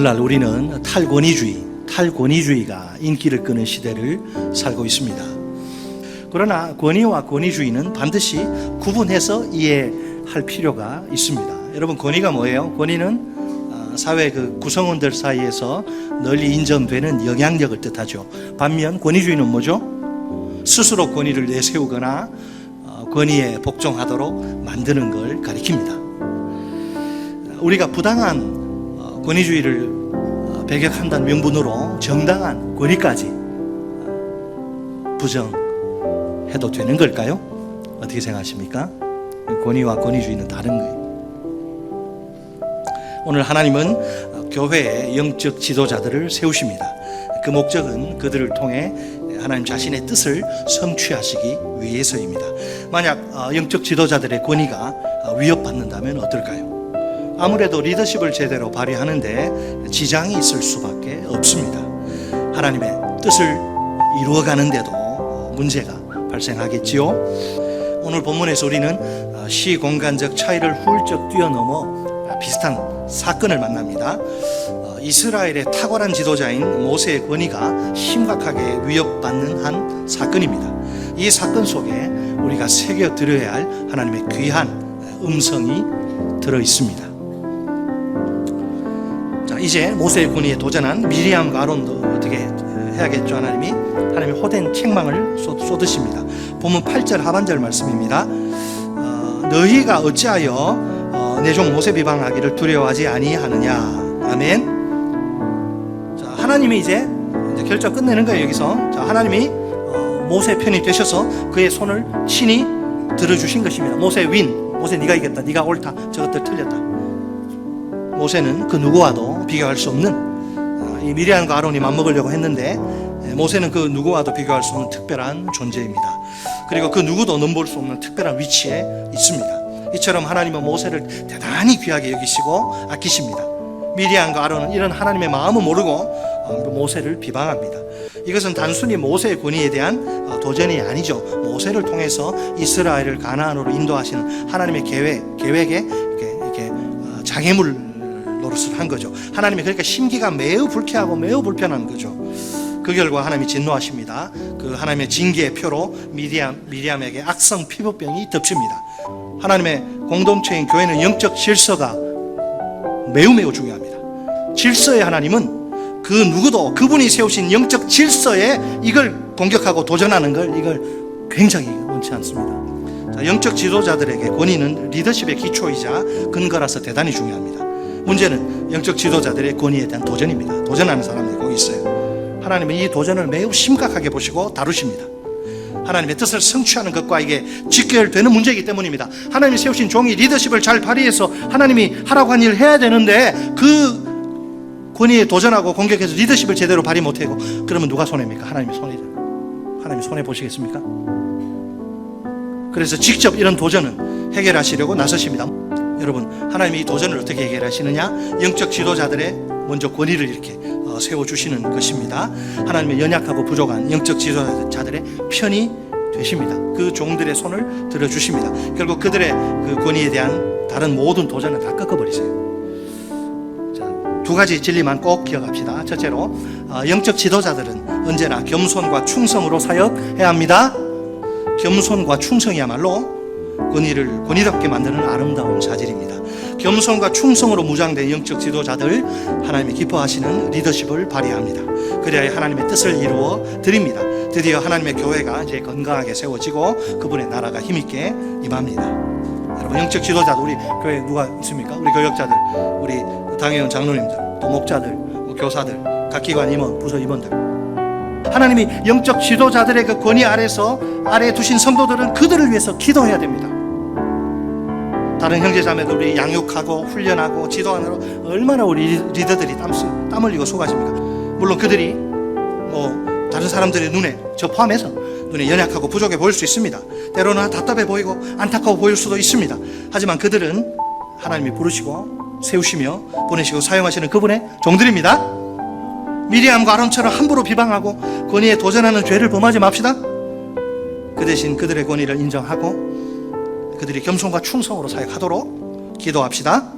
오늘날 우리는 탈권위주의가 인기를 끄는 시대를 살고 있습니다. 그러나 권위와 권위주의는 반드시 구분해서 이해할 필요가 있습니다. 여러분, 권위가 뭐예요? 권위는 사회 구성원들 사이에서 널리 인정되는 영향력을 뜻하죠. 반면 권위주의는 뭐죠? 스스로 권위를 내세우거나 권위에 복종하도록 만드는 걸 가리킵니다. 우리가 부당한 권위주의를 배격한다는 명분으로 정당한 권위까지 부정해도 되는 걸까요? 어떻게 생각하십니까? 권위와 권위주의는 다른 거예요. 오늘 하나님은 교회의 영적 지도자들을 세우십니다. 그 목적은 그들을 통해 하나님 자신의 뜻을 성취하시기 위해서입니다. 만약 영적 지도자들의 권위가 위협받는다면 어떨까요? 아무래도 리더십을 제대로 발휘하는데 지장이 있을 수밖에 없습니다. 하나님의 뜻을 이루어가는데도 문제가 발생하겠지요. 오늘 본문에서 우리는 시공간적 차이를 훌쩍 뛰어넘어 비슷한 사건을 만납니다. 이스라엘의 탁월한 지도자인 모세의 권위가 심각하게 위협받는 한 사건입니다. 이 사건 속에 우리가 새겨들어야 할 하나님의 귀한 음성이 들어있습니다. 자, 이제 모세의 권위에 도전한 미리암과 아론도 어떻게 해야겠죠? 하나님이 호된 책망을 쏟으십니다. 본문 8절 하반절 말씀입니다. 너희가 어찌하여 내 종 모세 비방하기를 두려워하지 아니하느냐. 아멘. 자, 하나님이 이제 결정 끝내는 거예요. 여기서 자, 하나님이 모세 편이 되셔서 그의 손을 친히 들어주신 것입니다. 모세 네가 이겼다, 네가 옳다, 저것들 틀렸다. 모세는 그 누구와도 비교할 수 없는 이 미리암과 아론이 맞먹으려고 했는데 모세는 그 누구와도 비교할 수 없는 특별한 존재입니다. 그리고 그 누구도 넘볼 수 없는 특별한 위치에 있습니다. 이처럼 하나님은 모세를 대단히 귀하게 여기시고 아끼십니다. 미리암과 아론은 이런 하나님의 마음을 모르고 모세를 비방합니다. 이것은 단순히 모세의 권위에 대한 도전이 아니죠. 모세를 통해서 이스라엘을 가나안으로 인도하시는 하나님의 계획에 이렇게 장애물 노릇을 한 거죠. 하나님이 그러니까 심기가 매우 불쾌하고 매우 불편한 거죠. 그 결과 하나님이 진노하십니다. 그 하나님의 징계의 표로 미리암에게 악성 피부병이 덮칩니다. 하나님의 공동체인 교회는 영적 질서가 매우 중요합니다. 질서의 하나님은 그 누구도 그분이 세우신 영적 질서에 이걸 공격하고 도전하는 걸 이걸 굉장히 원치 않습니다. 자, 영적 지도자들에게 권위는 리더십의 기초이자 근거라서 대단히 중요합니다. 문제는 영적 지도자들의 권위에 대한 도전입니다. 도전하는 사람들이 꼭 있어요. 하나님은 이 도전을 매우 심각하게 보시고 다루십니다. 하나님의 뜻을 성취하는 것과 이게 직결되는 문제이기 때문입니다. 하나님이 세우신 종이 리더십을 잘 발휘해서 하나님이 하라고 한 일을 해야 되는데 그 권위에 도전하고 공격해서 리더십을 제대로 발휘 못하고 그러면 누가 손해입니까? 하나님이 손해죠. 하나님이 손해 보시겠습니까? 그래서 직접 이런 도전은 해결하시려고 나서십니다. 여러분, 하나님이 이 도전을 어떻게 해결하시느냐? 영적 지도자들의 먼저 권위를 이렇게 세워주시는 것입니다. 하나님의 연약하고 부족한 영적 지도자들의 편이 되십니다. 그 종들의 손을 들어주십니다. 결국 그들의 그 권위에 대한 다른 모든 도전은 다 꺾어버리세요. 자, 두 가지 진리만 꼭 기억합시다. 첫째로 영적 지도자들은 언제나 겸손과 충성으로 사역해야 합니다. 겸손과 충성이야말로 권위답게 만드는 아름다운 자질입니다. 겸손과 충성으로 무장된 영적 지도자들, 하나님이 기뻐하시는 리더십을 발휘합니다. 그래야 하나님의 뜻을 이루어 드립니다. 드디어 하나님의 교회가 이제 건강하게 세워지고 그분의 나라가 힘있게 임합니다. 여러분, 영적 지도자들, 우리 교회에 누가 있습니까? 우리 교역자들, 우리 당회원 장로님들, 또 목자들, 교사들, 각 기관 임원, 부서 임원들, 하나님이 영적 지도자들의 그 권위 아래에 두신 성도들은 그들을 위해서 기도해야 됩니다. 다른 형제자매들 우리 양육하고 훈련하고 지도하느라 얼마나 우리 리더들이 땀 흘리고 수고하십니까? 물론 그들이 다른 사람들의 눈에, 저 포함해서 눈에 연약하고 부족해 보일 수 있습니다. 때로는 답답해 보이고 안타까워 보일 수도 있습니다. 하지만 그들은 하나님이 부르시고 세우시며 보내시고 사용하시는 그분의 종들입니다. 미리암과 아론처럼 함부로 비방하고 권위에 도전하는 죄를 범하지 맙시다. 그 대신 그들의 권위를 인정하고 그들이 겸손과 충성으로 사역하도록 기도합시다.